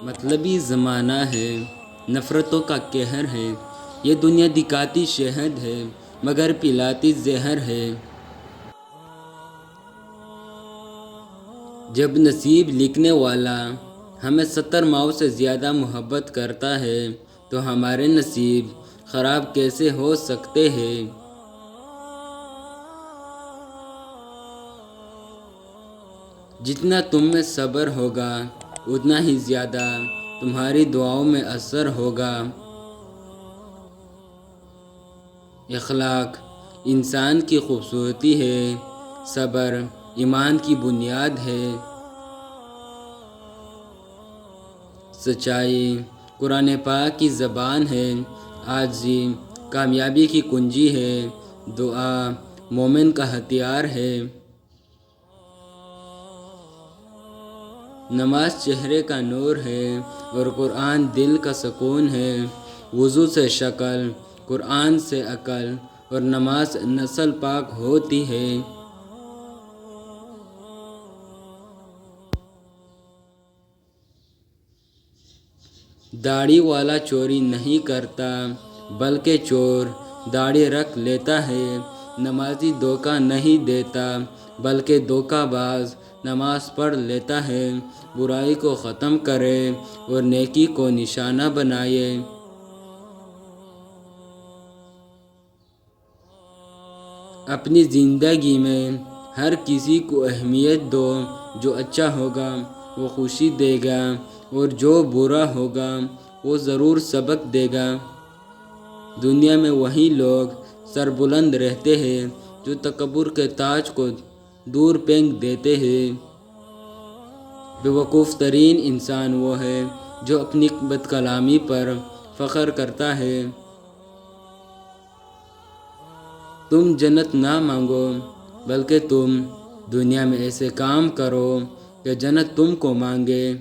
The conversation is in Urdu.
مطلبی زمانہ ہے، نفرتوں کا قہر ہے، یہ دنیا دکھاتی شہد ہے مگر پلاتی زہر ہے۔ جب نصیب لکھنے والا ہمیں 70 ماؤں سے زیادہ محبت کرتا ہے تو ہمارے نصیب خراب کیسے ہو سکتے ہیں؟ جتنا تم میں صبر ہوگا اتنا ہی زیادہ تمہاری دعاؤں میں اثر ہوگا۔ اخلاق انسان کی خوبصورتی ہے، صبر ایمان کی بنیاد ہے۔ سچائی قرآن پاک کی زبان ہے، عاجزی کامیابی کی کنجی ہے، دعا مومن کا ہتھیار ہے۔ نماز چہرے کا نور ہے اور قرآن دل کا سکون ہے۔ وضو سے شکل، قرآن سے عقل اور نماز سے نسل پاک ہوتی ہے۔ داڑھی والا چوری نہیں کرتا بلکہ چور داڑھی رکھ لیتا ہے۔ نمازی دھوکہ نہیں دیتا بلکہ دھوکہ باز نماز پڑھ لیتا ہے۔ برائی کو ختم کرے اور نیکی کو نشانہ بنائے۔ اپنی زندگی میں ہر کسی کو اہمیت دو، جو اچھا ہوگا وہ خوشی دے گا اور جو برا ہوگا وہ ضرور سبق دے گا۔ دنیا میں وہی لوگ سربلند رہتے ہیں جو تکبر کے تاج کو دور پھینک دیتے ہیں۔ بے وقوف ترین انسان وہ ہے جو اپنی بد کلامی پر فخر کرتا ہے۔ تم جنت نہ مانگو بلکہ تم دنیا میں ایسے کام کرو کہ جنت تم کو مانگے۔